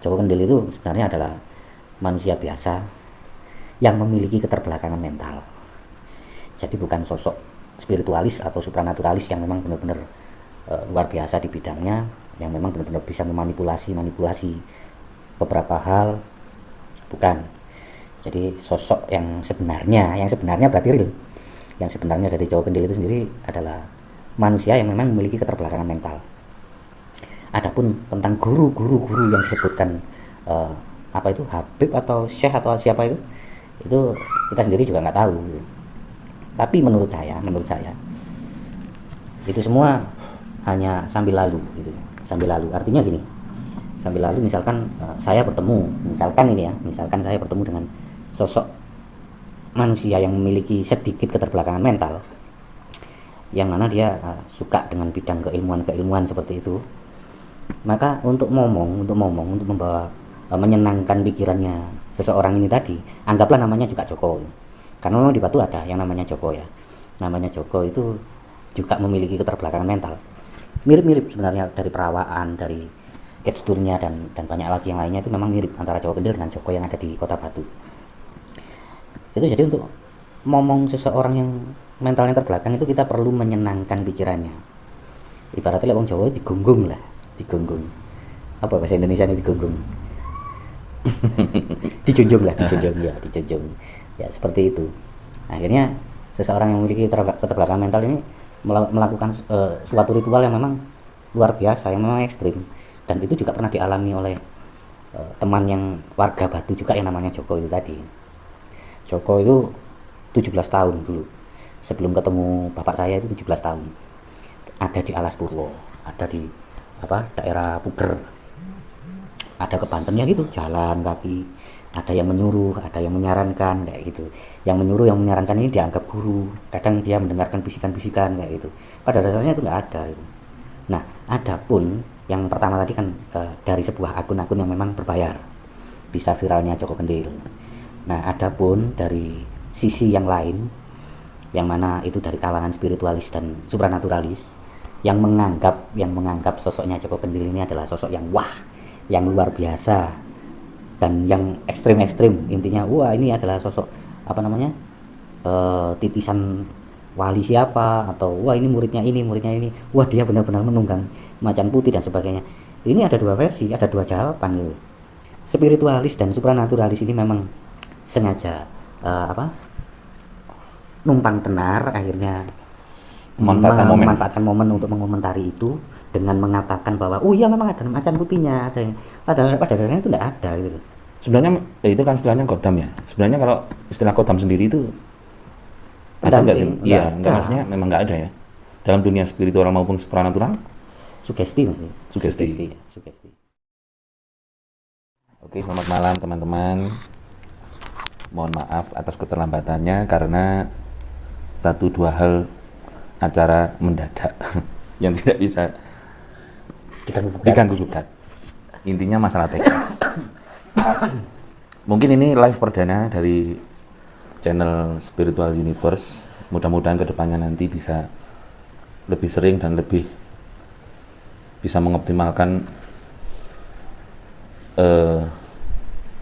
Joko Kendil itu sebenarnya adalah manusia biasa yang memiliki keterbelakangan mental. Jadi bukan sosok spiritualis atau supranaturalis yang memang benar-benar luar biasa di bidangnya, yang memang benar-benar bisa memanipulasi beberapa hal, bukan. Jadi sosok yang sebenarnya berarti real. Yang sebenarnya dari Joko Kendil itu sendiri adalah manusia yang memang memiliki keterbelakangan mental. Adapun tentang guru-guru yang disebutkan eh, apa itu Habib atau Syekh atau siapa itu kita sendiri juga nggak tahu. Tapi menurut saya itu semua hanya sambil lalu gitu. Sambil lalu artinya gini, sambil lalu misalkan saya bertemu, misalkan saya bertemu dengan sosok manusia yang memiliki sedikit keterbelakangan mental, yang mana dia suka dengan bidang keilmuan seperti itu, maka untuk membawa menyenangkan pikirannya seseorang ini tadi, anggaplah namanya juga Joko, karena memang di Batu ada yang namanya Joko ya. Namanya Joko itu juga memiliki keterbelakangan mental, mirip-mirip sebenarnya dari perawaan, dari teksturnya, dan banyak lagi yang lainnya. Itu memang mirip antara Joko Kendil dengan Joko yang ada di kota Batu itu. Jadi untuk ngomong seseorang yang mentalnya terbelakang itu kita perlu menyenangkan pikirannya. Ibaratnya orang Jawa digunggung lah, digunggung. Apa bahasa Indonesia ini digunggung? Dijunjung lah, dijunjung. Ya seperti itu. Akhirnya seseorang yang memiliki keterbelakangan mental ini melakukan suatu ritual yang memang luar biasa, yang memang ekstrim, dan itu juga pernah dialami oleh teman yang warga Batu juga yang namanya Joko itu tadi. Joko itu 17 tahun dulu sebelum ketemu bapak saya, itu 17 tahun ada di Alas Purwo, ada di daerah Puger, ada ke Banten ya gitu, jalan kaki, ada yang menyuruh, ada yang menyarankan kayak gitu. Yang menyuruh, yang menyarankan ini dianggap guru, kadang dia mendengarkan bisikan-bisikan kayak gitu. Pada dasarnya itu nggak ada gitu. Nah, adapun yang pertama tadi kan dari sebuah akun-akun yang memang berbayar, bisa viralnya Joko Kendil. Nah, adapun dari sisi yang lain, yang mana itu dari kalangan spiritualis dan supranaturalis, yang menganggap sosoknya Joko Kendil ini adalah sosok yang wah, yang luar biasa, dan yang ekstrim-ekstrim. Intinya, wah ini adalah sosok titisan wali siapa, atau wah ini muridnya ini, wah dia benar-benar menunggang macan putih dan sebagainya. Ini ada dua versi, ada dua jawaban gitu. Spiritualis dan supranaturalis ini memang sengaja numpang tenar, akhirnya memanfaatkan momen untuk mengomentari itu dengan mengatakan bahwa oh iya memang ada macan putihnya, ada yang pada dasarnya itu tidak ada gitu. Sebenarnya itu kan istilahnya kodam ya. Sebenarnya kalau istilah kodam sendiri itu ada nggak sih? Pendamping Iya, enggak nggak, ada, maksudnya memang nggak ada ya. Dalam dunia spiritual maupun supranatural, sugesti maksudnya. sugesti. Sugesti. Oke, selamat malam teman-teman. Mohon maaf atas keterlambatannya karena satu dua hal acara mendadak yang tidak bisa Kita diganggu gugat. Intinya masalah teknis. Mungkin ini live perdana dari channel Spiritual Universe. Mudah-mudahan kedepannya nanti bisa lebih sering dan lebih bisa mengoptimalkan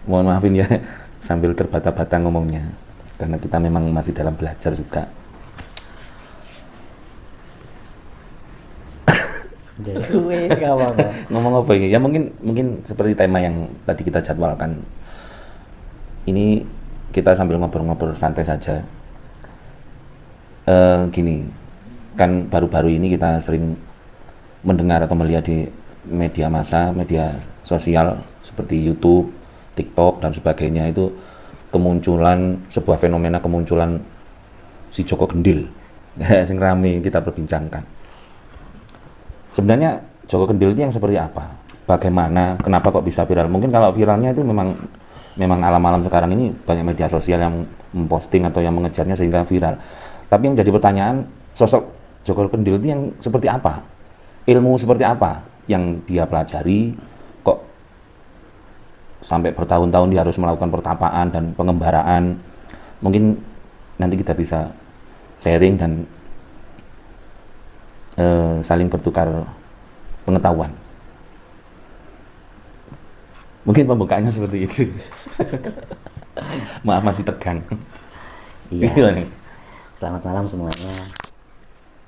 mohon maafin ya sambil terbata-bata ngomongnya karena kita memang masih dalam belajar juga. Ngomong apa ini ya, mungkin seperti tema yang tadi kita jadwalkan ini, kita sambil ngobrol-ngobrol santai saja. Gini kan, baru-baru ini kita sering mendengar atau melihat di media massa, media sosial seperti YouTube, TikTok dan sebagainya, itu kemunculan sebuah fenomena, kemunculan si Joko Kendil sing rame kita perbincangkan. Sebenarnya Joko Kendil itu yang seperti apa? Bagaimana? Kenapa kok bisa viral? Mungkin kalau viralnya itu memang alam-alam sekarang ini banyak media sosial yang memposting atau yang mengejarnya sehingga viral. Tapi yang jadi pertanyaan, sosok Joko Kendil itu yang seperti apa? Ilmu seperti apa yang dia pelajari kok sampai bertahun-tahun dia harus melakukan pertapaan dan pengembaraan? Mungkin nanti kita bisa sharing dan saling bertukar pengetahuan. Mungkin pembukaannya seperti itu. Maaf masih tegang. Iya. Gimana? Selamat malam semuanya.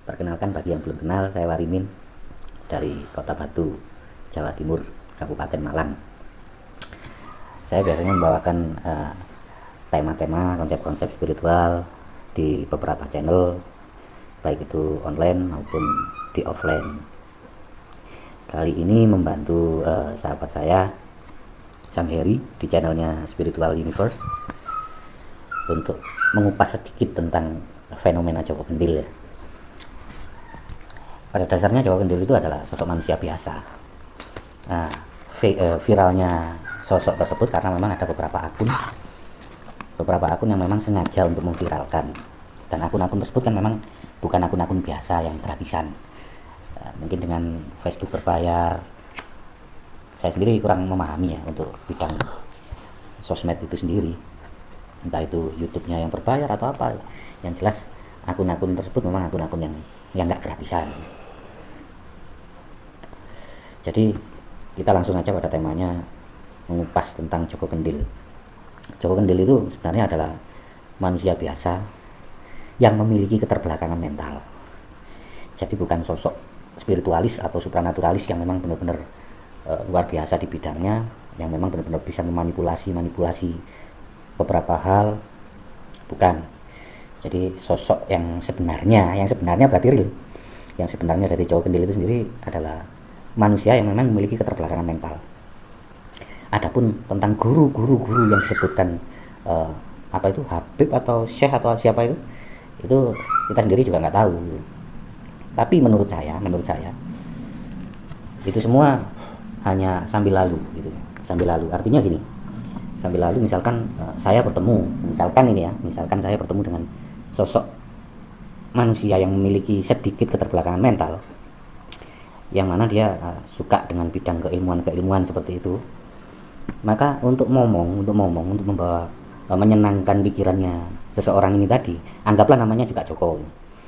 Perkenalkan bagi yang belum kenal, saya Warimin dari Kota Batu, Jawa Timur, Kabupaten Malang. Saya biasanya membawakan tema-tema, konsep-konsep spiritual di beberapa channel, baik itu online maupun di offline. Kali ini membantu sahabat saya Sam Heri di channelnya Spiritual Universe untuk mengupas sedikit tentang fenomena Joko Kendil ya. Pada dasarnya Joko Kendil itu adalah sosok manusia biasa. Nah, viralnya sosok tersebut karena memang ada beberapa akun yang memang sengaja untuk memviralkan, dan akun-akun tersebut kan memang bukan akun-akun biasa yang gratisan. Mungkin dengan Facebook berbayar. Saya sendiri kurang memahami ya untuk bidang sosmed itu sendiri, entah itu YouTube-nya yang berbayar atau apa. Yang jelas akun-akun tersebut memang akun-akun yang nggak gratisan. Jadi kita langsung aja pada temanya, mengupas tentang Joko Kendil. Joko Kendil itu sebenarnya adalah manusia biasa yang memiliki keterbelakangan mental. Jadi bukan sosok spiritualis atau supranaturalis yang memang benar-benar luar biasa di bidangnya, yang memang benar-benar bisa memanipulasi beberapa hal, bukan. Jadi sosok yang sebenarnya berarti real. Yang sebenarnya dari Joko Kendil itu sendiri adalah manusia yang memang memiliki keterbelakangan mental. Adapun tentang guru-guru yang disebutkan apa itu Habib atau Syekh atau siapa itu kita sendiri juga nggak tahu. Tapi menurut saya itu semua hanya sambil lalu gitu. Sambil lalu artinya gini, sambil lalu misalkan saya bertemu dengan sosok manusia yang memiliki sedikit keterbelakangan mental, yang mana dia suka dengan bidang keilmuan seperti itu, maka untuk membawa menyenangkan pikirannya seseorang ini tadi, anggaplah namanya juga Joko,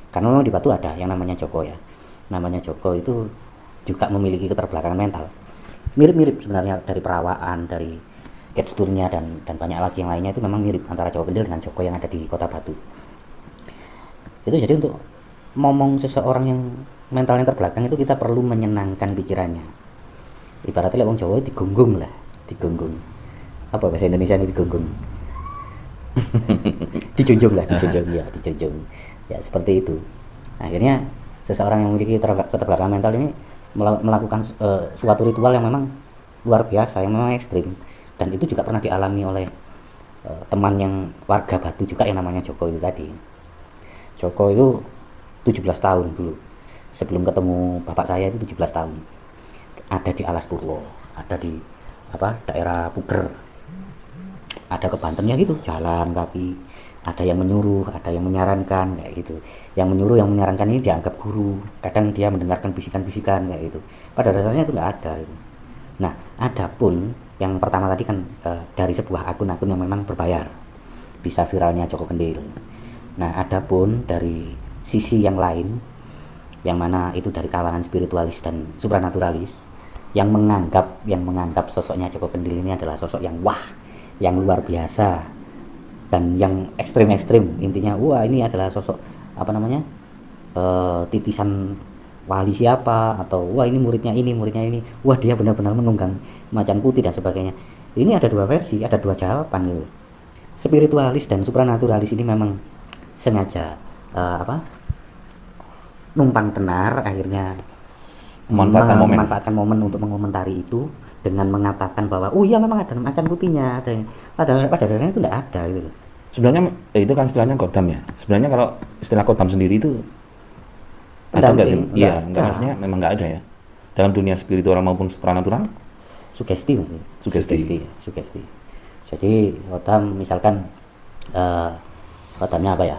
karena memang di Batu ada yang namanya Joko ya. Namanya Joko itu juga memiliki keterbelakangan mental, mirip-mirip sebenarnya dari perawaan, dari gesturnya dan banyak lagi yang lainnya. Itu memang mirip antara Joko Kendil dengan Joko yang ada di Kota Batu. Itu jadi untuk ngomong seseorang yang mentalnya terbelakang itu kita perlu menyenangkan pikirannya. Ibaratnya orang Jawa digunggung. Apa bahasa Indonesia ini digunggung? dijunjung. Ya seperti itu. Akhirnya seseorang yang memiliki keterbelakangan mental ini melakukan suatu ritual yang memang luar biasa, yang memang ekstrim, dan itu juga pernah dialami oleh teman yang warga Batu juga yang namanya Joko itu tadi. Joko itu 17 tahun dulu sebelum ketemu bapak saya, itu 17 tahun ada di Alas Purwo, ada di daerah Puger, ada ke Banten ya gitu, jalan kaki. Ada yang menyuruh, ada yang menyarankan kayak gitu. Yang menyuruh, yang menyarankan ini dianggap guru. Kadang dia mendengarkan bisikan-bisikan kayak gitu. Pada dasarnya itu nggak ada gitu. Nah, adapun yang pertama tadi kan dari sebuah akun-akun yang memang berbayar, bisa viralnya Joko Kendil. Nah, adapun dari sisi yang lain, yang mana itu dari kalangan spiritualis dan supranaturalis, yang menganggap sosoknya Joko Kendil ini adalah sosok yang wah, yang luar biasa, dan yang ekstrim, intinya wah ini adalah sosok titisan wali siapa, atau wah ini muridnya ini, wah dia benar-benar menunggang macan putih dan sebagainya. Ini ada dua versi, ada dua jawaban gitu. Spiritualis dan supranaturalis ini memang sengaja numpang tenar, akhirnya memanfaatkan momen untuk mengomentari itu dengan mengatakan bahwa oh iya memang ada macan putihnya, pada dasarnya itu tidak ada gitu. Sebenarnya itu kan istilahnya kodam ya. Sebenarnya kalau istilah kodam sendiri itu ada nggak sih? Iya, nggak, maksudnya memang nggak ada ya dalam dunia spiritual maupun supranatural. Sugesti. Jadi kodam misalkan kodamnya apa ya?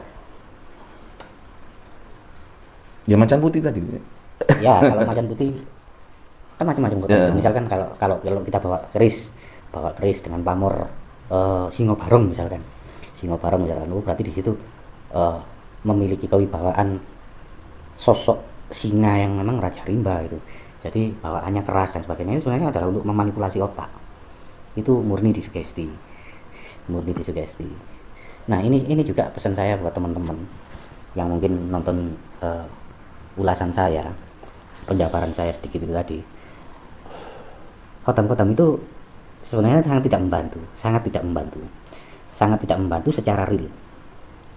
Ya macan putih tadi. Ya kalau macan putih kan macam-macam kodam. Yeah. Misalkan kalau kita bawa keris dengan pamor singo barong misalkan, berarti di situ memiliki kewibawaan sosok singa yang memang raja rimba gitu. Jadi bawaannya keras dan sebagainya, ini sebenarnya adalah untuk memanipulasi otak. itu murni disugesti, murni disugesti. Nah ini juga pesan saya buat teman-teman yang mungkin nonton ulasan saya, penjabaran saya sedikit itu tadi. Khotam-khotam itu sebenarnya sangat tidak membantu, sangat tidak membantu secara real,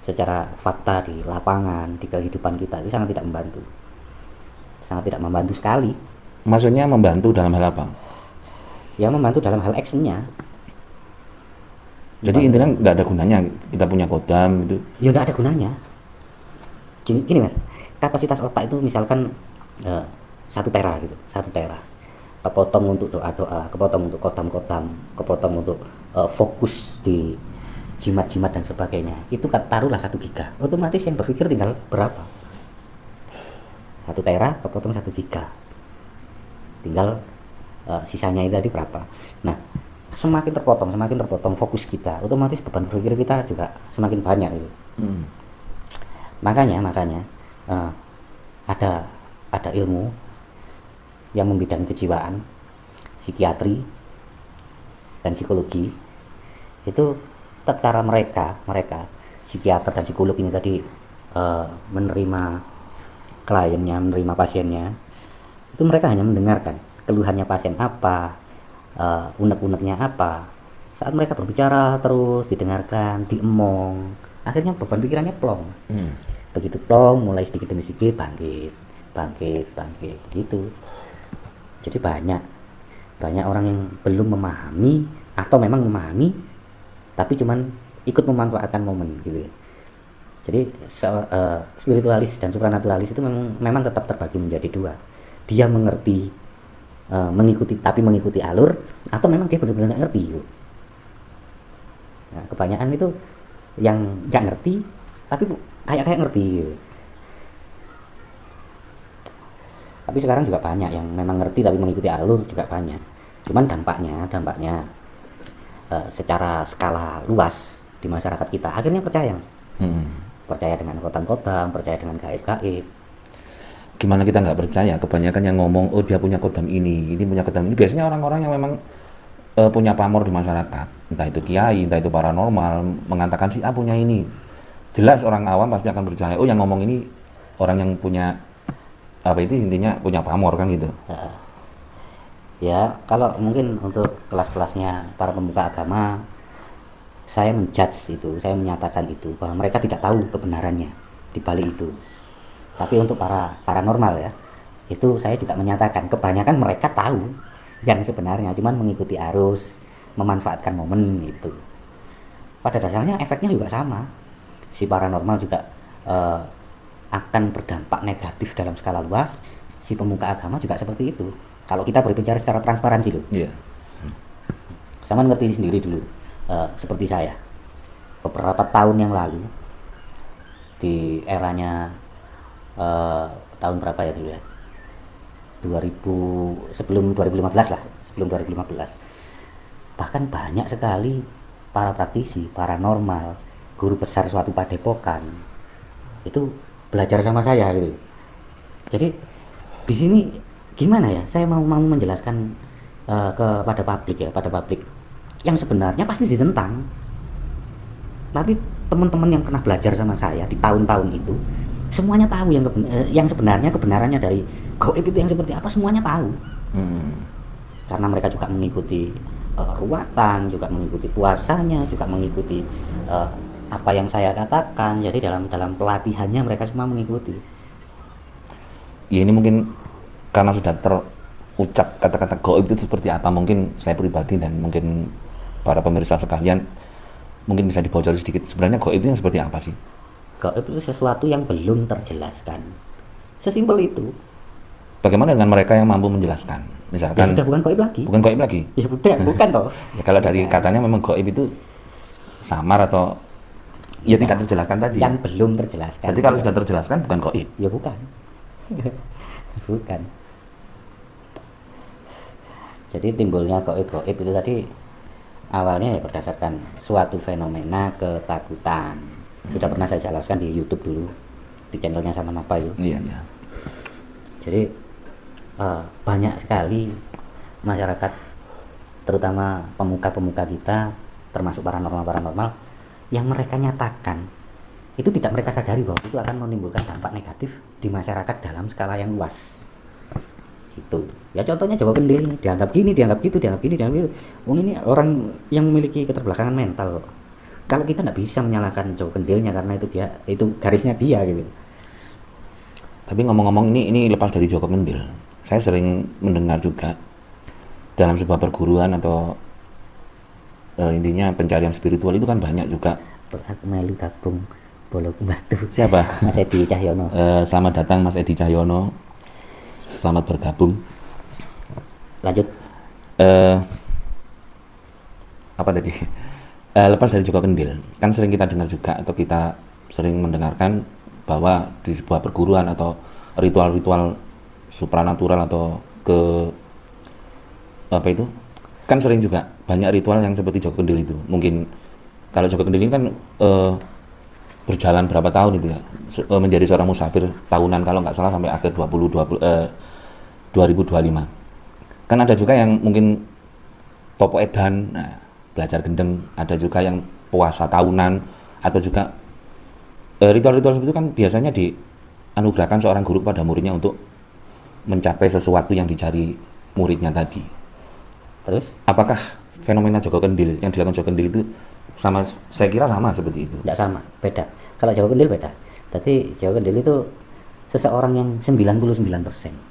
secara fakta di lapangan, di kehidupan kita itu sangat tidak membantu sekali. Maksudnya membantu dalam hal apa? Ya membantu dalam hal actionnya. Jadi intinya nggak ada gunanya kita punya kodam gitu. Ya nggak ada gunanya. Gini mas, kapasitas otak itu misalkan 1 tera gitu, 1 tera. Kepotong untuk doa-doa, kepotong untuk kodam-kodam, kepotong untuk fokus di jimat-jimat dan sebagainya. Itu taruhlah 1 giga. Otomatis yang berpikir tinggal berapa? 1 tera kepotong 1 giga. Tinggal sisanya itu tadi berapa. Nah, semakin terpotong fokus kita, otomatis beban berpikir kita juga semakin banyak itu. Makanya ada ilmu yang membidangi kejiwaan, psikiatri dan psikologi. Itu cara mereka psikiater dan psikolog ini tadi menerima kliennya, menerima pasiennya, itu mereka hanya mendengarkan keluhannya pasien apa, unek-uneknya apa. Saat mereka berbicara terus didengarkan, diemong, akhirnya beban pikirannya plong. Begitu plong, mulai sedikit demi sedikit bangkit gitu. Jadi banyak orang yang belum memahami atau memang memahami tapi cuman ikut memanfaatkan momen gitu. Jadi spiritualis dan supranaturalis itu memang tetap terbagi menjadi 2. Dia mengerti, mengikuti alur, atau memang dia benar-benar nggak ngerti gitu. Nah, kebanyakan itu yang nggak ngerti tapi kayak ngerti gitu. Tapi sekarang juga banyak yang memang ngerti tapi mengikuti alur juga banyak. Cuman dampaknya secara skala luas di masyarakat kita akhirnya percaya. Percaya dengan kodam-kodam, percaya dengan gaib-gaib. Gimana kita nggak percaya? Kebanyakan yang ngomong, oh dia punya kodam ini punya kodam ini. Biasanya orang-orang yang memang punya pamor di masyarakat, entah itu kiai, entah itu paranormal, mengatakan si A punya ini. Jelas orang awam pasti akan percaya, oh yang ngomong ini orang yang punya apa itu intinya punya pamor kan gitu. Ya kalau mungkin untuk kelas-kelasnya para pemuka agama, saya menjudge itu, saya menyatakan itu bahwa mereka tidak tahu kebenarannya di balik itu. Tapi untuk para paranormal ya, itu saya juga menyatakan kebanyakan mereka tahu yang sebenarnya, cuman mengikuti arus, memanfaatkan momen itu. Pada dasarnya efeknya juga sama. Si paranormal juga akan berdampak negatif dalam skala luas. Si pemuka agama juga seperti itu. Kalau kita berbicara secara transparansi loh. Iya. Sama ngerti sendiri dulu. Seperti saya beberapa tahun yang lalu di eranya tahun berapa ya dulu ya, sebelum 2015 lah, sebelum 2015 bahkan banyak sekali para praktisi paranormal, guru besar suatu padepokan itu belajar sama saya gitu. Jadi di sini gimana ya, saya mau menjelaskan kepada publik yang sebenarnya pasti ditentang, tapi teman-teman yang pernah belajar sama saya di tahun-tahun itu semuanya tahu yang sebenarnya kebenarannya dari gaib itu yang seperti apa, semuanya tahu. Karena mereka juga mengikuti ruatan, juga mengikuti puasanya, juga mengikuti apa yang saya katakan. Jadi dalam pelatihannya mereka semua mengikuti. Ya ini mungkin karena sudah terucap kata-kata gaib itu seperti apa, mungkin saya pribadi dan mungkin para pemirsa sekalian mungkin bisa dibocor sedikit, sebenarnya gaib itu yang seperti apa sih? Gaib itu sesuatu yang belum terjelaskan, sesimpel itu. Bagaimana dengan mereka yang mampu menjelaskan? Misalkan Ya sudah bukan gaib lagi. Bukan gaib lagi? Ya bukan toh. Ya kalau dari katanya memang gaib itu samar atau ya tidak terjelaskan tadi. Yang belum terjelaskan. Jadi kalau sudah terjelaskan bukan gaib? Ya bukan. Bukan. Jadi timbulnya gaib itu tadi awalnya ya berdasarkan suatu fenomena ketakutan. Sudah pernah saya jelaskan di YouTube dulu, di channelnya Sama Napa itu. Iya. Jadi banyak sekali masyarakat terutama pemuka-pemuka kita, termasuk paranormal, yang mereka nyatakan itu tidak mereka sadari bahwa itu akan menimbulkan dampak negatif di masyarakat dalam skala yang luas. Gitu. Ya contohnya Jawa Kendil ini, dianggap gini, dianggap gitu, dianggap gini, dianggap gitu. Ini orang yang memiliki keterbelakangan mental. Kalau kita nggak bisa menyalahkan Jawa Kendilnya karena itu garisnya dia gitu. Tapi ngomong-ngomong ini lepas dari Joko Kendil, saya sering mendengar juga dalam sebuah perguruan atau intinya pencarian spiritual itu kan banyak juga. Aku melu gabung Bolo Batu. Siapa? Mas Edi Cahyono. Selamat datang Mas Edi Cahyono. Selamat bergabung. Lanjut. Apa tadi? Lepas dari Joko Kendil, kan sering kita dengar juga atau kita sering mendengarkan bahwa di sebuah perguruan atau ritual-ritual supranatural atau apa itu, kan sering juga banyak ritual yang seperti Joko Kendil itu. Mungkin kalau Joko Kendil ini kan berjalan berapa tahun itu ya, menjadi seorang musafir tahunan kalau nggak salah sampai akhir 2025. Kan ada juga yang mungkin Popo Edan, belajar gendeng, ada juga yang puasa tahunan, atau juga ritual-ritual seperti itu kan biasanya dianugerahkan seorang guru kepada muridnya untuk mencapai sesuatu yang dicari muridnya tadi. Terus? Apakah fenomena Joko Kendil yang dilakukan Joko Kendil itu sama? Saya kira sama seperti itu. Tidak sama, beda. Kalau Jawa Kendil beda. Tapi Jawa Kendil itu seseorang yang 99%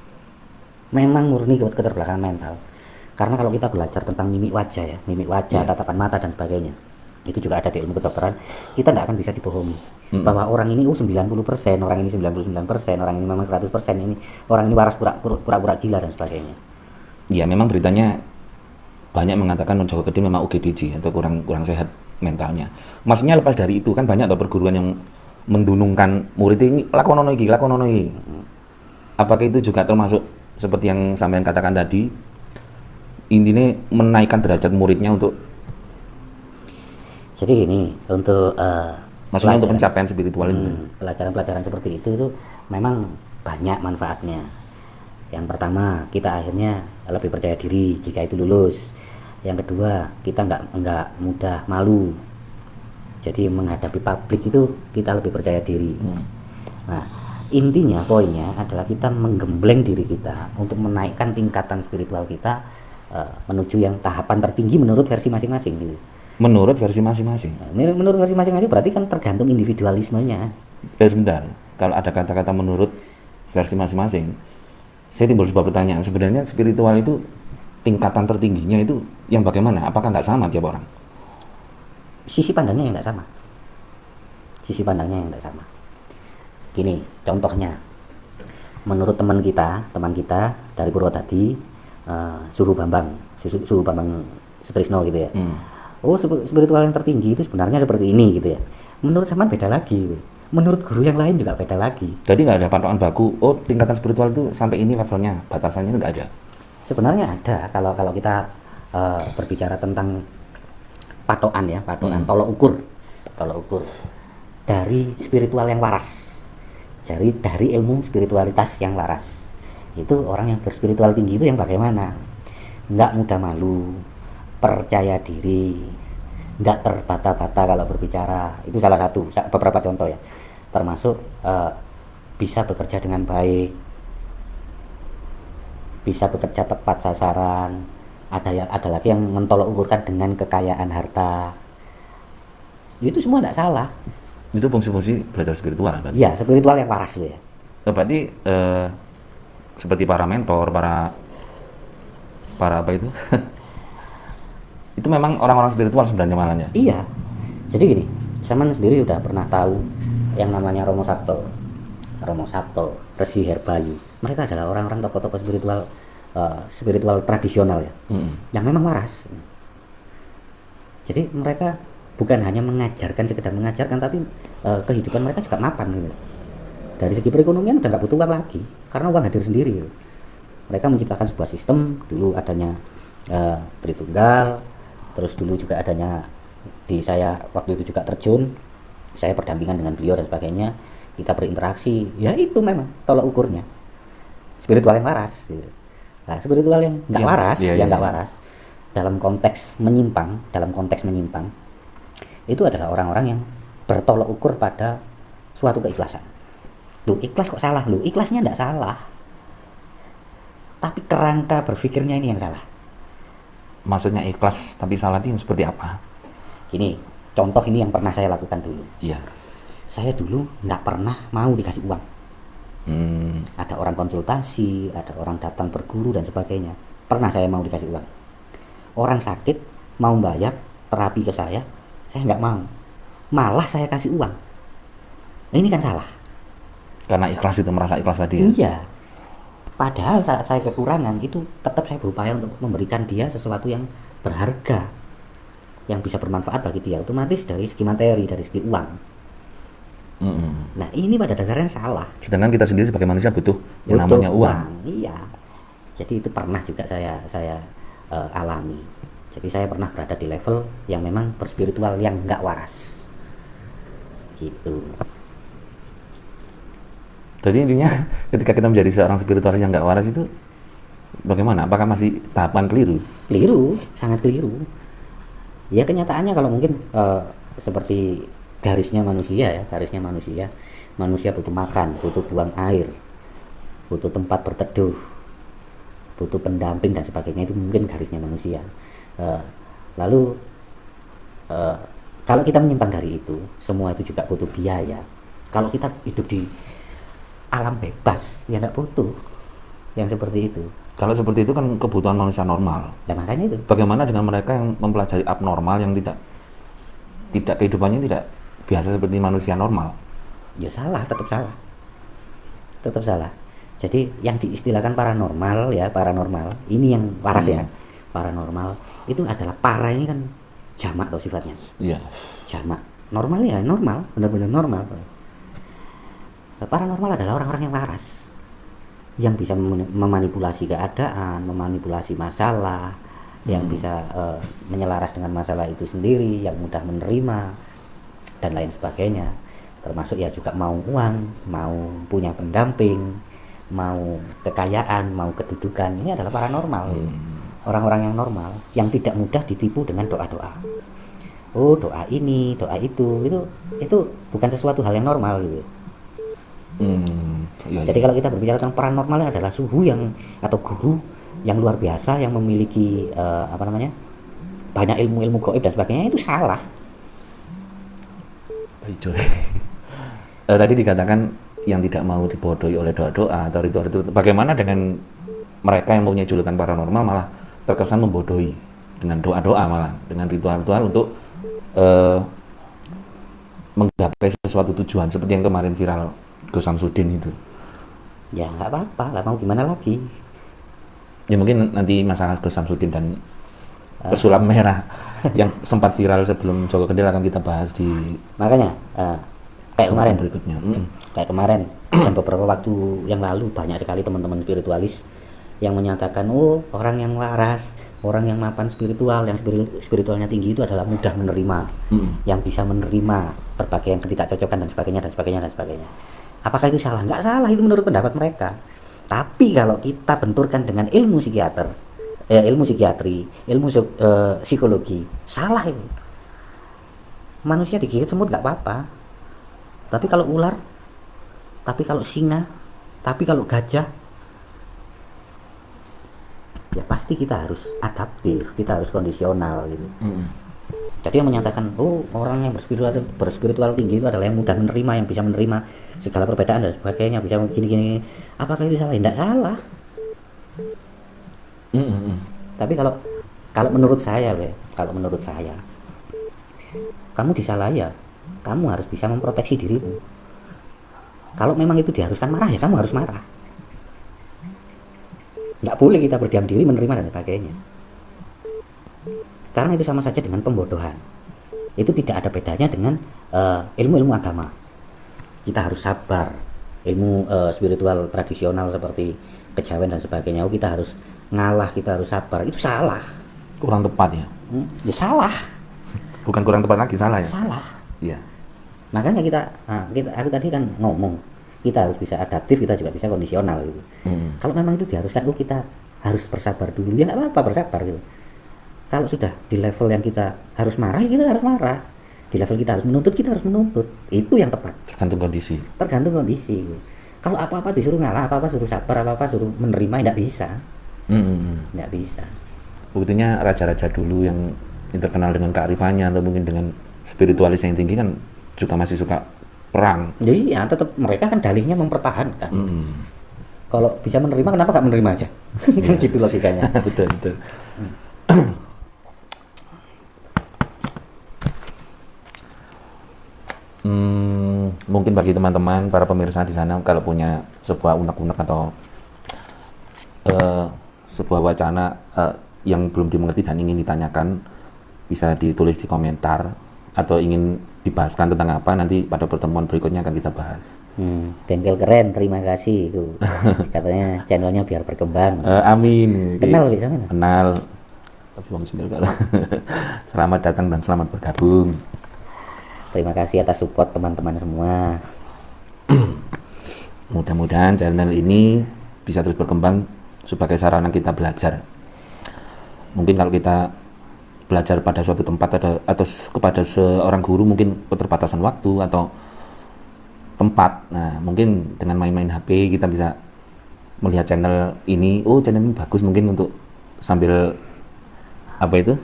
memang murni keterbelakangan mental. Karena kalau kita belajar tentang mimik wajah, tatapan mata dan sebagainya, itu juga ada di ilmu kedokteran, kita tidak akan bisa dibohongi bahwa orang ini 90%, orang ini 99%, orang ini memang 100%, orang ini waras pura-pura gila dan sebagainya. Ya memang beritanya banyak mengatakan Joko Kendil memang UGDJ atau kurang sehat mentalnya. Maksudnya lepas dari itu kan banyak atau perguruan yang mendunungkan murid ini lakonono iki. Apakah itu juga termasuk seperti yang sampean katakan tadi, intinya menaikkan derajat muridnya untuk jadi gini, untuk maksudnya untuk pencapaian spiritual itu. Pelajaran-pelajaran seperti itu memang banyak manfaatnya. Yang pertama, kita akhirnya lebih percaya diri jika itu lulus. Yang kedua, kita nggak mudah malu. Jadi menghadapi publik itu kita lebih percaya diri. Nah, intinya poinnya adalah kita menggembleng diri kita untuk menaikkan tingkatan spiritual kita menuju yang tahapan tertinggi menurut versi masing-masing gitu. Menurut versi masing-masing. Nah, menurut versi masing-masing berarti kan tergantung individualismenya. Sebentar, kalau ada kata-kata menurut versi masing-masing, saya timbul sebuah pertanyaan. Sebenarnya spiritual itu tingkatan tertingginya itu yang bagaimana? Apakah nggak sama tiap orang? Sisi pandangnya yang nggak sama. Gini, contohnya, menurut teman kita dari Purwodadi, Suhu Bambang Sutrisno gitu ya. Oh, spiritual yang tertinggi itu sebenarnya seperti ini gitu ya. Menurut Saman beda lagi. Menurut guru yang lain juga beda lagi. Jadi nggak ada patokan baku. Oh, tingkatan spiritual itu sampai ini levelnya, batasannya itu nggak ada. Sebenarnya ada kalau kita berbicara tentang patokan tolok ukur dari spiritual yang waras. Jadi dari ilmu spiritualitas yang waras. Itu orang yang berspiritual tinggi itu yang bagaimana? Nggak mudah malu, percaya diri, nggak terbata-bata kalau berbicara. Itu salah satu, beberapa contoh ya. Termasuk bisa bekerja dengan baik, bisa bekerja tepat sasaran. Ada lagi yang mentolok ukurkan dengan kekayaan harta. Itu semua nggak salah. Itu fungsi-fungsi belajar spiritual kan? Iya, spiritual yang waras itu ya. Berarti seperti para mentor, para apa itu? Itu memang orang-orang spiritual sebenarnya malahnya. Iya. Jadi gini, Saman sendiri udah pernah tahu yang namanya Romo Sabto, Resi Herbayu. Mereka adalah orang-orang tokoh-tokoh spiritual tradisional ya, yang memang waras. Jadi mereka bukan hanya sekedar mengajarkan, tapi kehidupan mereka juga mapan gitu. Dari segi perekonomian udah nggak butuh uang lagi, karena uang hadir sendiri gitu. Mereka menciptakan sebuah sistem, dulu adanya Tritunggal, terus dulu juga adanya saya waktu itu juga terjun, saya berdampingan dengan beliau dan sebagainya, kita berinteraksi, ya itu memang tolak ukurnya spiritual yang waras gitu. Nah, spiritual yang nggak waras, dalam konteks menyimpang itu adalah orang-orang yang bertolak ukur pada suatu keikhlasan. Loh, ikhlas kok salah? Loh, ikhlasnya enggak salah, tapi kerangka berpikirnya ini yang salah. Maksudnya ikhlas tapi salah itu seperti apa? Gini, contoh ini yang pernah saya lakukan dulu. Iya. Saya dulu nggak pernah mau dikasih uang. Ada orang konsultasi, ada orang datang berguru dan sebagainya. Pernah saya mau dikasih uang. Orang sakit mau bayar terapi ke saya nggak mau. Malah saya kasih uang. Nah, ini kan salah. Karena ikhlas itu, merasa ikhlas tadi ya? Iya. Padahal saat saya kekurangan itu tetap saya berupaya untuk memberikan dia sesuatu yang berharga, yang bisa bermanfaat bagi dia, otomatis dari segi materi, dari segi uang. Nah, ini pada dasarnya salah. Sedangkan kita sendiri sebagai manusia butuh yang namanya uang. Iya. Jadi itu pernah juga saya alami. Jadi saya pernah berada di level yang memang berspiritual yang nggak waras. Gitu. Jadi intinya ketika kita menjadi seorang spiritualis yang nggak waras itu bagaimana? Apakah masih tahapan keliru? Keliru, sangat keliru. Ya kenyataannya kalau mungkin seperti garisnya manusia, manusia butuh makan, butuh buang air, butuh tempat berteduh, butuh pendamping dan sebagainya, itu mungkin garisnya manusia. Lalu kalau kita menyimpang dari itu, semua itu juga butuh biaya. Kalau kita hidup di alam bebas, ya nggak butuh yang seperti itu. Kalau seperti itu kan kebutuhan manusia normal. Nah, makanya itu. Bagaimana dengan mereka yang mempelajari abnormal, yang tidak kehidupannya tidak biasa seperti manusia normal? Ya salah, tetap salah. Jadi yang diistilahkan paranormal ini yang waras ya. Paranormal itu adalah para ini kan jamak atau sifatnya. Iya. Jamak. Normal ya normal, benar-benar normal. Paranormal adalah orang-orang yang waras, yang bisa memanipulasi keadaan, memanipulasi masalah, yang bisa menyelaras dengan masalah itu sendiri, yang mudah menerima dan lain sebagainya. Termasuk ya juga mau uang, mau punya pendamping, mau kekayaan, mau kedudukan. Ini adalah paranormal. Orang-orang yang normal, yang tidak mudah ditipu dengan doa-doa. Oh, doa ini, doa itu bukan sesuatu hal yang normal gitu. Iya. Jadi kalau kita berbicara tentang paranormal adalah suhu yang atau guru yang luar biasa, yang memiliki banyak ilmu-ilmu gaib dan sebagainya, itu salah. Tadi dikatakan yang tidak mau dibodohi oleh doa-doa atau ritual itu. Bagaimana dengan mereka yang mempunyai julukan paranormal malah terkesan membodohi dengan doa-doa, malah dengan ritual-ritual untuk menggapai sesuatu tujuan, seperti yang kemarin viral Gus Samsudin itu? Ya nggak apa-apa lah, mau gimana lagi. Ya mungkin nanti masalah Gus Samsudin dan pesulap merah yang sempat viral sebelum Joko Kendil akan kita bahas di makanya kayak kemarin berikutnya. Kayak kemarin dan beberapa waktu yang lalu banyak sekali teman-teman spiritualis yang menyatakan, oh, orang yang waras, orang yang mapan spiritual, yang spiritualnya tinggi itu adalah mudah menerima, yang bisa menerima berbagai yang ketidakcocokan dan sebagainya. Apakah itu salah? Nggak salah, itu menurut pendapat mereka. Tapi kalau kita benturkan dengan ilmu psikiatri, ilmu psikologi, salah itu. Manusia digigit semut nggak apa-apa, tapi kalau ular, tapi kalau singa, tapi kalau gajah, ya pasti kita harus adaptif, kita harus kondisional gitu. Jadi yang menyatakan, oh, orang yang berspiritual tinggi itu adalah yang mudah menerima, yang bisa menerima segala perbedaan dan sebagainya, bisa gini-gini. Apakah itu salah? Tidak salah. Tapi kalau menurut saya, kamu disalahi ya, kamu harus bisa memproteksi dirimu. Kalau memang itu diharuskan marah, ya kamu harus marah. Nggak boleh kita berdiam diri, menerima dan sebagainya. Karena itu sama saja dengan pembodohan. Itu tidak ada bedanya dengan ilmu-ilmu agama. Kita harus sabar. Ilmu spiritual tradisional seperti kejawen dan sebagainya, kita harus ngalah, kita harus sabar. Itu salah. Kurang tepat ya? Ya salah. Bukan kurang tepat lagi, salah ya? Salah. Iya. Makanya aku tadi kan ngomong, kita harus bisa adaptif, kita juga bisa kondisional gitu. Kalau memang itu diharuskan, kita harus bersabar dulu, ya nggak apa-apa bersabar gitu. Kalau sudah di level yang kita harus marah, ya kita harus marah. Di level kita harus menuntut, kita harus menuntut. Itu yang tepat. Tergantung kondisi. Tergantung kondisi. Kalau apa-apa disuruh ngalah, apa-apa suruh sabar, apa-apa suruh menerima, tidak bisa. Tidak bisa. Buktinya raja-raja dulu yang terkenal dengan kearifannya atau mungkin dengan spiritualis yang tinggi kan juga masih suka perang. Jadi ya tetap mereka kan dalihnya mempertahankan. Kalau bisa menerima, kenapa nggak menerima aja? Kan gitu logikanya. Betul, betul. Mungkin bagi teman-teman para pemirsa di sana kalau punya sebuah unek-unek atau sebuah wacana yang belum dimengerti dan ingin ditanyakan, bisa ditulis di komentar atau ingin dibahaskan tentang apa, nanti pada pertemuan berikutnya akan kita bahas. Bengkel keren, terima kasih itu. Katanya channelnya biar berkembang. Amin. Kenal bisa mana? Kenal. Tapi Bang Ismail kalau selamat datang dan selamat bergabung. Terima kasih atas support teman-teman semua. Mudah-mudahan channel ini bisa terus berkembang sebagai sarana kita belajar. Mungkin kalau kita belajar pada suatu tempat atau kepada seorang guru mungkin keterbatasan waktu atau tempat. Nah, mungkin dengan main-main HP kita bisa melihat channel ini. Oh, channel ini bagus mungkin untuk sambil apa itu?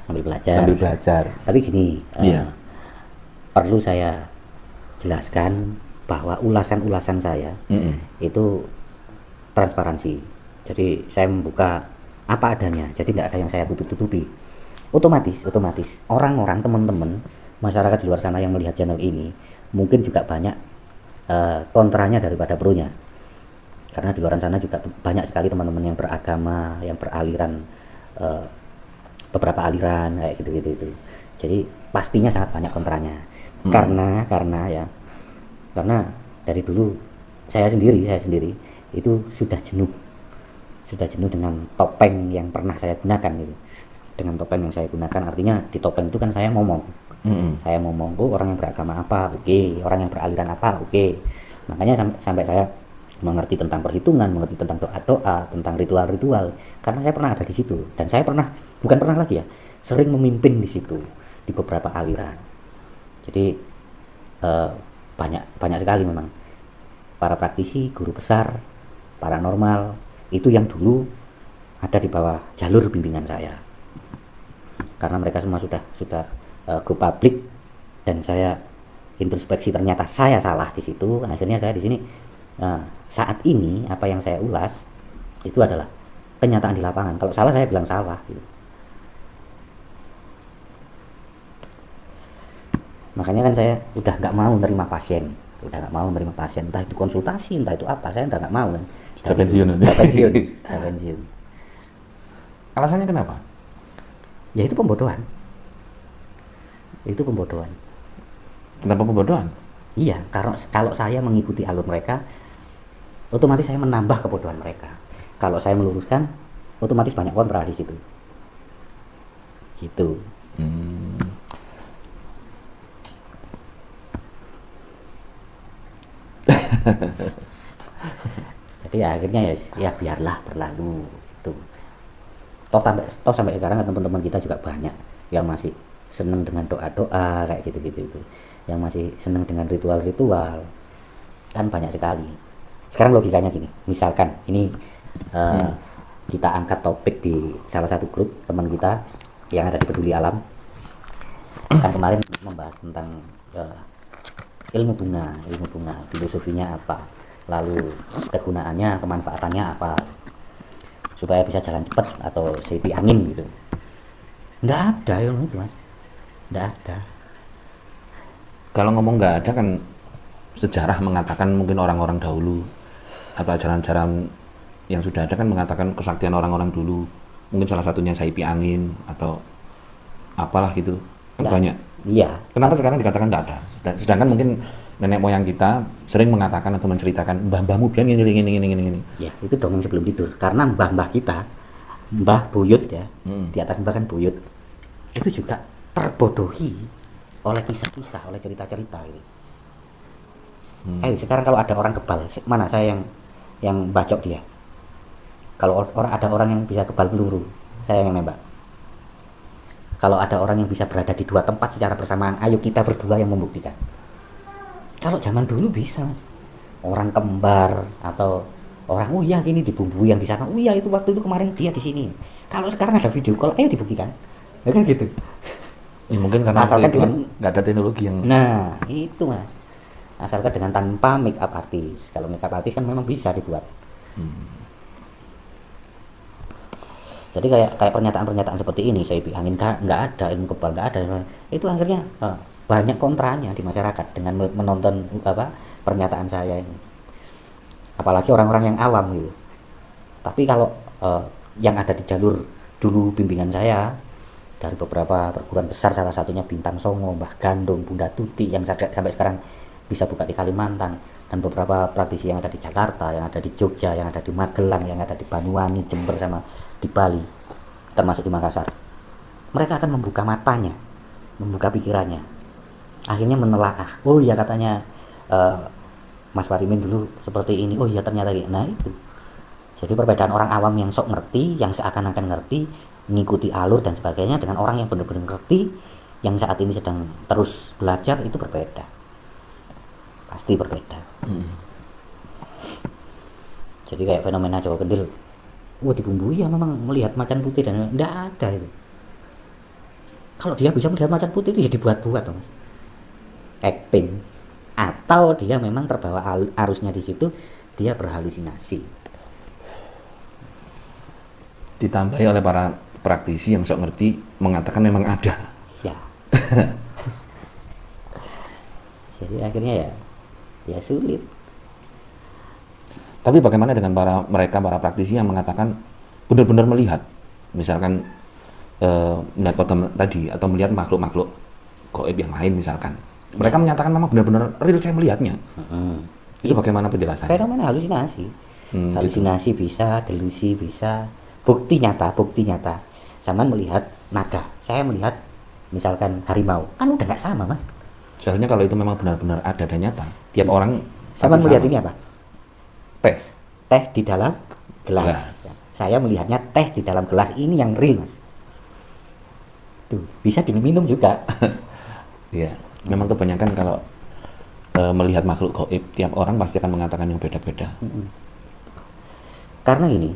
Sambil belajar. Sambil belajar. Tapi gini, Iya. perlu saya jelaskan bahwa ulasan-ulasan saya itu transparansi. Jadi saya membuka apa adanya. Jadi tidak ada yang saya tutup-tutupi. Otomatis orang-orang, teman-teman, masyarakat di luar sana yang melihat channel ini mungkin juga banyak kontranya daripada pronya. Karena di luar sana juga banyak sekali teman-teman yang beragama, yang beraliran beberapa aliran kayak gitu. Jadi pastinya sangat banyak kontranya. Karena dari dulu saya sendiri itu sudah jenuh dengan topeng yang pernah saya gunakan gitu. Dengan topeng yang saya gunakan, artinya di topeng itu kan saya ngomong. Saya ngomong, oh orang yang beragama apa, oke. Orang yang beraliran apa, oke. Makanya sampai saya mengerti tentang perhitungan, mengerti tentang doa-doa, tentang ritual-ritual, karena saya pernah ada di situ. Dan saya bukan pernah lagi ya, sering memimpin di situ, di beberapa aliran. Jadi banyak sekali memang para praktisi, guru besar, paranormal, itu yang dulu ada di bawah jalur bimbingan saya. Karena mereka semua sudah go public, dan saya introspeksi ternyata saya salah di situ. Akhirnya saya di sini saat ini apa yang saya ulas itu adalah kenyataan di lapangan. Kalau salah saya bilang salah gitu. Makanya kan saya udah nggak mau menerima pasien, entah itu konsultasi, entah itu apa, saya udah nggak mau kan. Sudah pensiun. Alasannya kenapa? Ya itu pembodohan. Kenapa pembodohan? Iya, karena kalau saya mengikuti alur mereka, otomatis saya menambah kebodohan mereka. Kalau saya meluruskan, otomatis banyak kontra di situ. Gitu. Jadi ya akhirnya ya biarlah berlalu itu. Toh sampai sekarang teman-teman kita juga banyak yang masih seneng dengan doa-doa kayak gitu. Yang masih seneng dengan ritual-ritual. Kan banyak sekali. Sekarang logikanya gini, misalkan ini kita angkat topik di salah satu grup teman kita yang ada di Peduli Alam. Kan kemarin membahas tentang ilmu bunga, filosofinya apa, lalu kegunaannya, kemanfaatannya apa, supaya bisa jalan cepat atau sepi angin gitu. Nggak ada ilmu itu, Mas. Nggak ada. Kalau ngomong nggak ada kan, sejarah mengatakan mungkin orang-orang dahulu atau ajaran-ajaran yang sudah ada kan mengatakan kesaktian orang-orang dulu. Mungkin salah satunya saipi angin atau apalah gitu. Kan banyak. Iya. Kenapa sekarang dikatakan nggak ada? Dan sedangkan mungkin nenek moyang kita sering mengatakan atau menceritakan mbah-mbahmu biar ini. Ya, itu dongeng sebelum tidur. Karena mbah-mbah kita, mbah buyut ya, di atas mbah kan buyut, itu juga terbodohi oleh kisah-kisah, oleh cerita-cerita gitu. Sekarang kalau ada orang kebal, mana saya yang bacok dia? Kalau ada orang yang bisa kebal peluru, saya yang nembak. Kalau ada orang yang bisa berada di dua tempat secara bersamaan, ayo kita berdua yang membuktikan. Kalau zaman dulu bisa, Mas. Orang kembar atau orang, oh iya ini dibumbui yang di sana, oh iya itu waktu itu kemarin dia di sini. Kalau sekarang ada video call, ayo dibuktikan, ya kan gitu. Ya, mungkin karena Asalkan itu kan dengan- nggak ada teknologi yang Nah itu Mas, asalkan dengan tanpa make up artis. Kalau make up artis kan memang bisa dibuat. Jadi kayak pernyataan-pernyataan seperti ini, saya angin nggak ada, ilmu kebal nggak ada, itu akhirnya banyak kontranya di masyarakat dengan menonton pernyataan saya ini. Apalagi orang-orang yang awam gitu. Tapi kalau yang ada di jalur dulu bimbingan saya dari beberapa perguruan besar, salah satunya Bintang Songo, Mbah Gandum, Bunda Tuti yang sampai sekarang bisa buka di Kalimantan, dan beberapa praktisi yang ada di Jakarta, yang ada di Jogja, yang ada di Magelang, yang ada di Banyuwangi, Jember, sama di Bali, termasuk di Makassar. Mereka akan membuka matanya, membuka pikirannya, akhirnya menelaah. Oh iya katanya Mas Warimin dulu seperti ini. Oh iya ternyata ini. Nah itu. Jadi perbedaan orang awam yang sok ngerti, yang seakan-akan ngerti, mengikuti alur dan sebagainya, dengan orang yang benar-benar ngerti, yang saat ini sedang terus belajar, itu berbeda. Pasti berbeda. Jadi kayak fenomena Jawa Kendil, wah dibumbui ya memang melihat macan putih, dan enggak ada itu. Kalau dia bisa melihat macan putih itu ya dibuat-buat, Mas. Acting. Atau dia memang terbawa arusnya di situ, dia berhalusinasi. ditambahi oleh para praktisi yang sok ngerti mengatakan memang ada. Ya. Jadi akhirnya ya sulit. Tapi bagaimana dengan para praktisi yang mengatakan benar-benar melihat, misalkan melihat kodam tadi atau melihat makhluk-makhluk gaib yang lain misalkan. Mereka menyatakan memang benar-benar real saya melihatnya. Itu bagaimana penjelasannya? Fenomena halusinasi. Halusinasi gitu. Bisa, delusi bisa, bukti nyata. Sama melihat naga. Saya melihat misalkan harimau, kan udah nggak sama, Mas. Seharusnya kalau itu memang benar-benar ada dan nyata, tiap orang sama melihat ini apa? Teh di dalam gelas. Saya melihatnya teh di dalam gelas, ini yang real, Mas. Tuh, bisa diminum juga. Iya, memang kebanyakan kalau melihat makhluk gaib, tiap orang pasti akan mengatakan yang beda-beda. Karena ini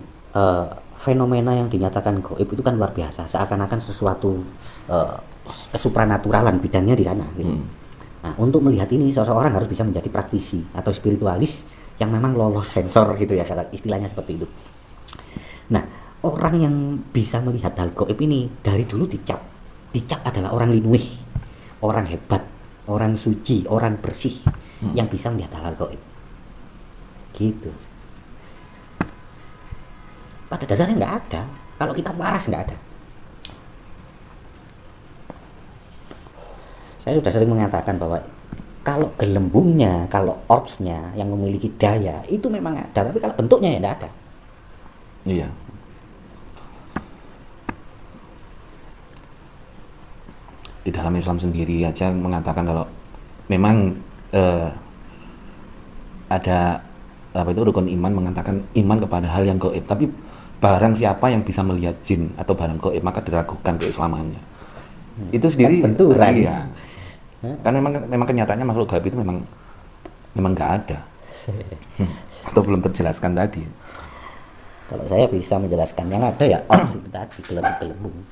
fenomena yang dinyatakan gaib itu kan luar biasa, seakan-akan sesuatu kesupranaturalan bidangnya di sana gitu. Nah, untuk melihat ini seseorang harus bisa menjadi praktisi atau spiritualis yang memang lolos sensor gitu ya, istilahnya seperti itu. Nah, orang yang bisa melihat hal gaib ini dari dulu dicap adalah orang linuih, orang hebat, orang suci, orang bersih, yang bisa melihat hal gaib gitu. Pada dasarnya nggak ada. Kalau kita waras nggak ada. Saya sudah sering mengatakan bahwa kalau gelembungnya, kalau orbsnya yang memiliki daya itu memang ada, tapi kalau bentuknya ya nggak ada. Iya. Di dalam Islam sendiri aja mengatakan kalau memang ada apa itu rukun iman, mengatakan iman kepada hal yang gaib, tapi barang siapa yang bisa melihat jin atau barang gaib maka diragukan keislamannya. Itu sendiri kan benturan. Iya. Karena memang kenyataannya makhluk gaib itu memang nggak ada. Atau belum terjelaskan tadi. Kalau saya bisa menjelaskan, yang ada ya orbs itu tadi, gelembung.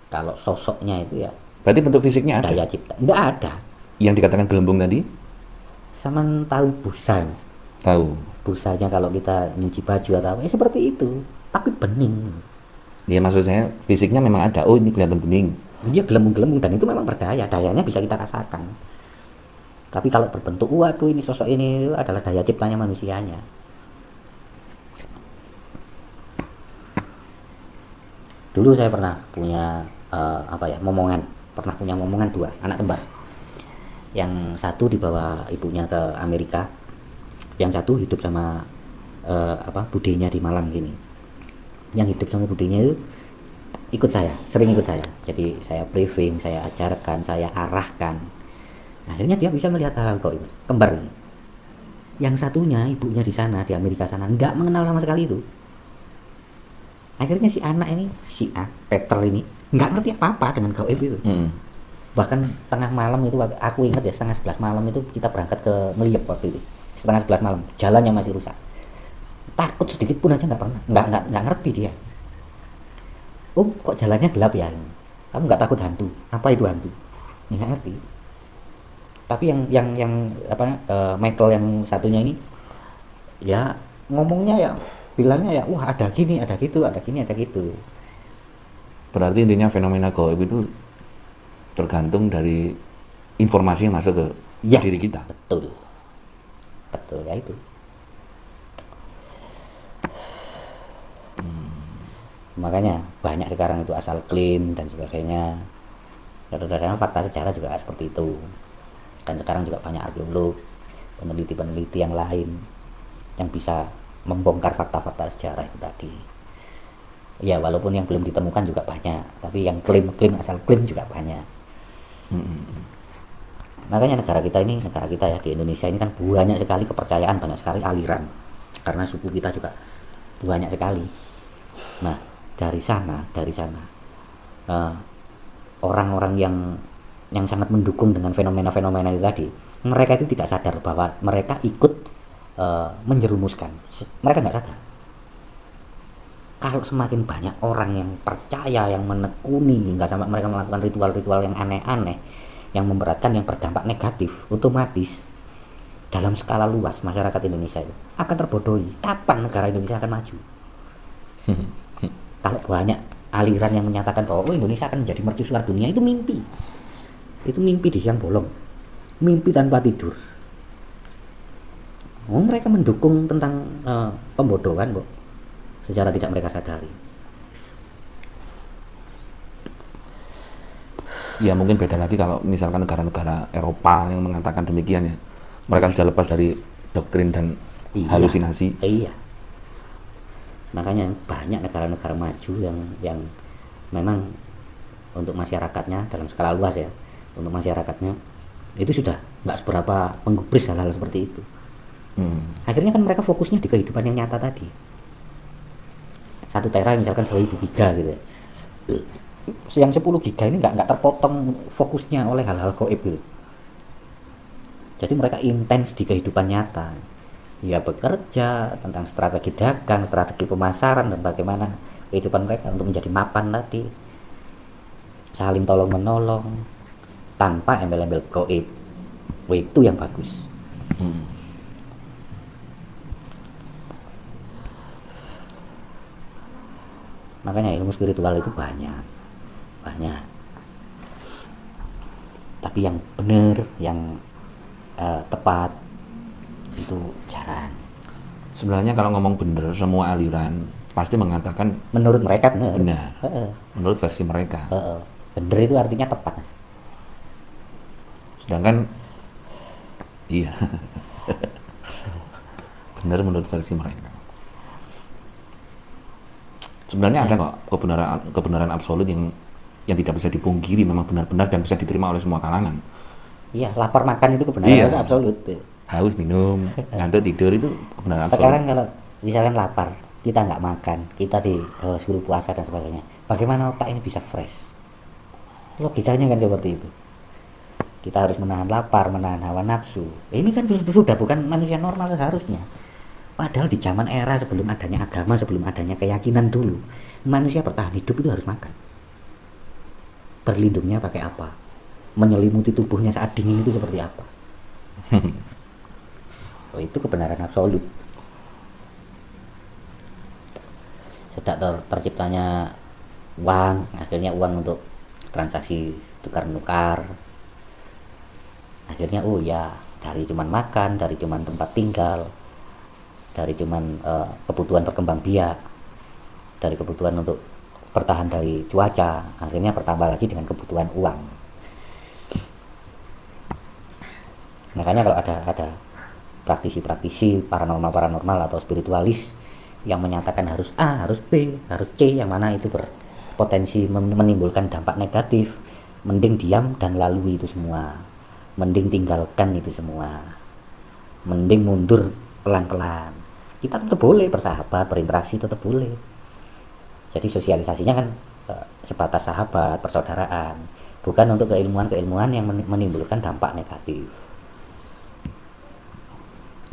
Kalau sosoknya itu ya Berarti bentuk fisiknya ada. daya cipta nggak ada. Yang dikatakan gelembung tadi? Sama tahu busa, Mas. Tahu. Busanya kalau kita nyuci baju atau apa, seperti itu, tapi bening. Ya maksud saya fisiknya memang ada. Oh ini kelihatan bening. Dia gelembung-gelembung, dan itu memang berdaya, dayanya bisa kita rasakan. Tapi kalau berbentuk, waduh ini sosok ini adalah daya ciptanya manusianya. Dulu saya pernah punya pernah punya momongan 2 anak kembar. Yang satu dibawa ibunya ke Amerika, yang satu hidup sama budenya di Malang sini. Yang hidup sama budenya itu sering ikut saya. Jadi saya briefing, saya ajarkan, saya arahkan. Akhirnya dia bisa melihat hal gaib, kembar. Yang satunya ibunya di sana, di Amerika sana, nggak mengenal sama sekali itu. Akhirnya si anak ini, si A, Peter ini nggak ngerti apa-apa dengan gaib itu. Bahkan tengah malam itu, aku ingat ya, 10:30 malam itu kita berangkat ke Meliep waktu itu. 10:30 malam, jalannya masih rusak. Takut sedikit pun aja nggak pernah, nggak ngerti dia. Kok jalannya gelap ya? Kamu nggak takut hantu? Apa itu hantu? Nggak ngerti. Tapi yang apa, Michael yang satunya ini, ya ngomongnya ya, bilangnya ya, wah ada gini, ada gitu, ada gini, ada gitu. Berarti intinya fenomena gaib itu tergantung dari informasi yang masuk ke Ya, diri kita. betul ya itu. Makanya banyak sekarang itu asal klaim dan sebagainya. Berdasarkan fakta sejarah juga seperti itu. Dan sekarang juga banyak arkeolog, peneliti-peneliti yang lain yang bisa membongkar fakta-fakta sejarah itu tadi. Ya walaupun yang belum ditemukan juga banyak, tapi yang klaim-klaim asal klaim juga banyak. Makanya negara kita ya, di Indonesia ini kan banyak sekali kepercayaan, banyak sekali aliran, karena suku kita juga banyak sekali. Nah dari sana orang-orang yang sangat mendukung dengan fenomena-fenomena itu tadi, mereka itu tidak sadar bahwa mereka ikut menjerumuskan. Mereka nggak sadar. Kalau semakin banyak orang yang percaya, yang menekuni, hingga sampai mereka melakukan ritual-ritual yang aneh-aneh, yang memberatkan, yang berdampak negatif, otomatis dalam skala luas masyarakat Indonesia itu akan terbodohi. Kapan negara Indonesia akan maju? Kalau banyak aliran yang menyatakan bahwa Indonesia akan menjadi mercusuar dunia, itu mimpi. Itu mimpi di siang bolong, mimpi tanpa tidur. Mereka mendukung tentang pembodohan kok, secara tidak mereka sadari. Ya mungkin beda lagi kalau misalkan negara-negara Eropa yang mengatakan demikian ya. Mereka sudah lepas dari doktrin dan halusinasi. Iya. Makanya banyak negara-negara maju yang memang untuk masyarakatnya dalam skala luas ya, untuk masyarakatnya itu sudah nggak seberapa menggubris hal-hal seperti itu. Akhirnya kan mereka fokusnya di kehidupan yang nyata tadi. 1 tera misalkan 1000 giga gitu ya. Yang 10 giga ini nggak terpotong fokusnya oleh hal-hal gaib gitu. Jadi mereka intens di kehidupan nyata. Ya bekerja tentang strategi dagang, strategi pemasaran, dan bagaimana kehidupan mereka untuk menjadi mapan tadi. Saling tolong menolong tanpa embel-embel gaib. Itu yang bagus. Makanya ilmu spiritual itu banyak. Tapi yang benar, yang tepat itu jarang. Sebenarnya kalau ngomong bener, semua aliran pasti mengatakan menurut mereka benar. Menurut versi mereka. Benar itu artinya tepat. Sedangkan iya. Benar menurut versi mereka. Sebenarnya ada kok kebenaran absolut yang tidak bisa dipungkiri, memang benar-benar dan bisa diterima oleh semua kalangan. Iya, lapar makan itu kebenaran absolut. Haus minum, ngantuk tidur itu kebenaran absolut. Sekarang kalau misalkan lapar, kita nggak makan, kita disuruh puasa dan sebagainya, bagaimana otak ini bisa fresh? Logikanya kan seperti itu. Kita harus menahan lapar, menahan hawa nafsu. Ini kan sudah bukan manusia normal seharusnya. Padahal di zaman era sebelum adanya agama, sebelum adanya keyakinan dulu, manusia bertahan hidup itu harus makan. Berlindungnya pakai apa? Menyelimuti tubuhnya saat dingin itu seperti apa? Itu kebenaran absolut. Sejak terciptanya uang, akhirnya uang untuk transaksi tukar-menukar. Akhirnya dari cuman makan, dari cuman tempat tinggal, dari cuman kebutuhan berkembang biak, dari kebutuhan untuk bertahan dari cuaca, akhirnya bertambah lagi dengan kebutuhan uang. Makanya kalau ada praktisi-praktisi paranormal atau spiritualis yang menyatakan harus A, harus B, harus C, yang mana itu berpotensi menimbulkan dampak negatif, mending diam dan lalui itu semua, mending tinggalkan itu semua, mending mundur pelan-pelan. Kita tetap boleh bersahabat, berinteraksi tetap boleh. Jadi sosialisasinya kan sebatas sahabat, persaudaraan, bukan untuk keilmuan-keilmuan yang menimbulkan dampak negatif.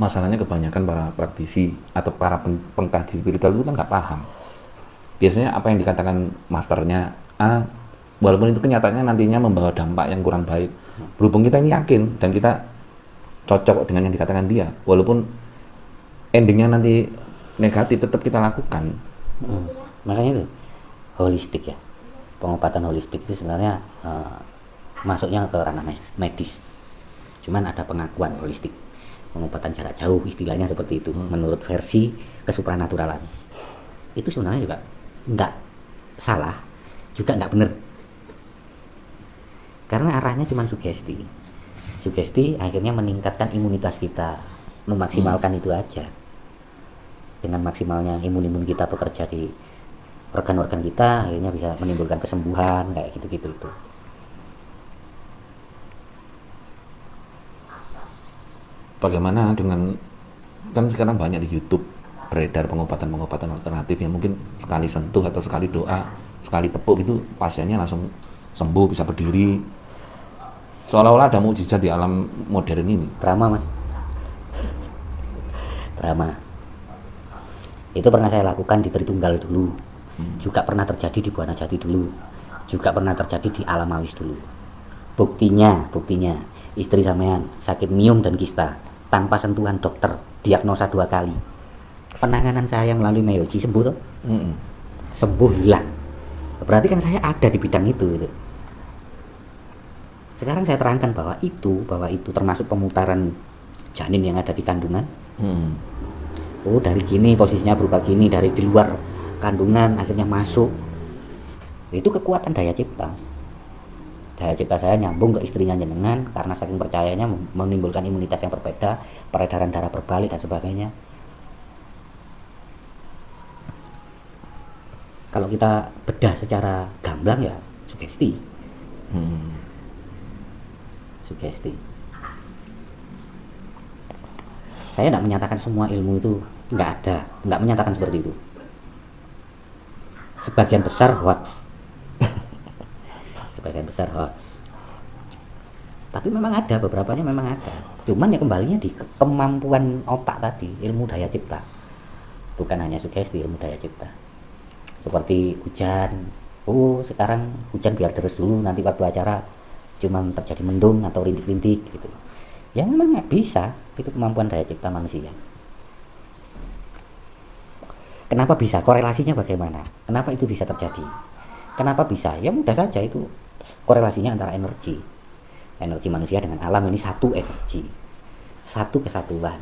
Masalahnya kebanyakan para praktisi atau para pengkaji spiritual itu kan nggak paham. Biasanya apa yang dikatakan masternya A, walaupun itu kenyataannya nantinya membawa dampak yang kurang baik. Berhubung kita ini yakin dan kita cocok dengan yang dikatakan dia, walaupun endingnya nanti negatif, tetap kita lakukan. Makanya itu holistik ya, pengobatan holistik itu sebenarnya masuknya ke ranah medis. Cuman ada pengakuan holistik, pengobatan jarak jauh, istilahnya seperti itu, menurut versi kesupranaturalan. Itu sebenarnya juga nggak salah, juga nggak benar, karena arahnya cuma sugesti. Sugesti akhirnya meningkatkan imunitas kita, memaksimalkan itu aja. Dengan maksimalnya imun kita bekerja di organ-organ kita, akhirnya bisa menimbulkan kesembuhan kayak gitu-gitu itu. Bagaimana dengan, kan sekarang banyak di YouTube beredar pengobatan-pengobatan alternatif yang mungkin sekali sentuh atau sekali doa, sekali tepuk itu pasiennya langsung sembuh, bisa berdiri, seolah-olah ada mukjizat di alam modern ini. Drama mas, drama. Itu pernah saya lakukan di Tritunggal dulu, juga pernah terjadi di Buana Jati dulu, juga pernah terjadi di Alam Awis dulu. Buktinya istri sampean sakit miom dan kista tanpa sentuhan dokter, diagnosa 2 kali. Penanganan saya melalui Meyoji sembuh toh? Sembuh, hilang. Berarti kan saya ada di bidang itu gitu. Sekarang saya terangkan bahwa itu termasuk pemutaran janin yang ada di kandungan. Oh, dari gini posisinya berubah gini, dari di luar kandungan akhirnya masuk. Itu kekuatan daya cipta. Daya cipta saya nyambung ke istrinya jenengan karena saking percayanya menimbulkan imunitas yang berbeda, peredaran darah berbalik dan sebagainya. Kalau kita bedah secara gamblang ya sugesti. Sugesti. Saya tidak menyatakan semua ilmu itu nggak menyatakan seperti itu. Sebagian besar hoax. Sebagian besar hoax. Tapi memang ada, beberapanya memang ada. Cuman ya kembalinya di kemampuan otak tadi, ilmu daya cipta. Bukan hanya sugesti, ilmu daya cipta. Seperti hujan. Oh, sekarang hujan biar deres dulu, nanti waktu acara cuman terjadi mendung atau rintik-rintik gitu. Ya memang nggak bisa, itu kemampuan daya cipta manusia. Kenapa bisa? Korelasinya bagaimana? Kenapa itu bisa terjadi? Kenapa bisa? Ya mudah saja, itu korelasinya antara energi manusia dengan alam ini satu energi, satu kesatuan.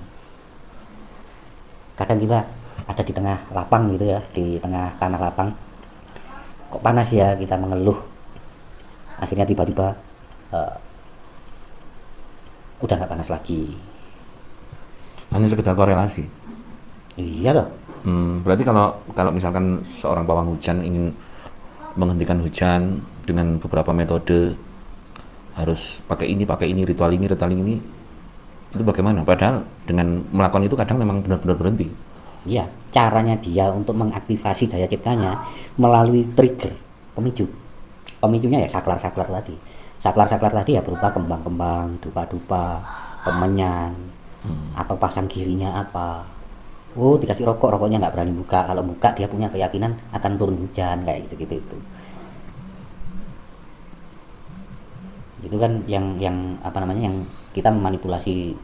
Kadang kita ada di tengah lapang gitu ya, di tengah tanah lapang, kok panas ya, kita mengeluh, akhirnya tiba-tiba udah nggak panas lagi. Hanya sekedar korelasi. Iya toh. Berarti kalau misalkan seorang pawang hujan ingin menghentikan hujan dengan beberapa metode, harus pakai ini, ritual ini, itu bagaimana? Padahal dengan melakukan itu kadang memang benar-benar berhenti. Iya, caranya dia untuk mengaktifasi daya ciptanya melalui trigger, pemicu. Pemicunya ya saklar-saklar tadi. Saklar-saklar tadi ya berupa kembang-kembang, dupa-dupa, pemenyan, atau pasang kirinya apa. Oh, dikasih rokoknya nggak berani buka. Kalau buka dia punya keyakinan akan turun hujan, kayak gitu-gitu itu. Itu kan yang apa namanya, yang kita memanipulasi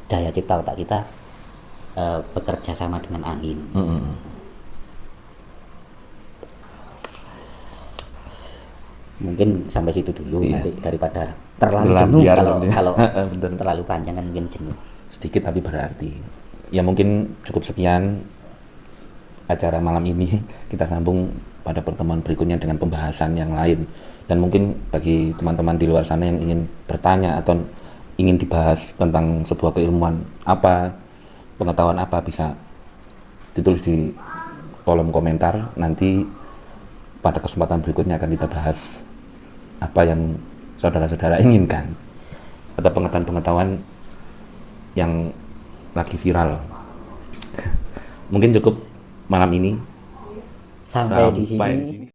daya cipta otak kita bekerja sama dengan angin. Mungkin sampai situ dulu, nanti daripada terlalu jenuh kalau terlalu panjang kan mungkin jenuh. Sedikit tapi berarti. Ya mungkin cukup sekian acara malam ini, kita sambung pada pertemuan berikutnya dengan pembahasan yang lain. Dan mungkin bagi teman-teman di luar sana yang ingin bertanya atau ingin dibahas tentang sebuah keilmuan apa, pengetahuan apa, bisa ditulis di kolom komentar. Nanti pada kesempatan berikutnya akan kita bahas apa yang saudara-saudara inginkan, atau pengetahuan-pengetahuan yang lagi viral. Mungkin cukup malam ini. Sampai di Sampai sini. di sini.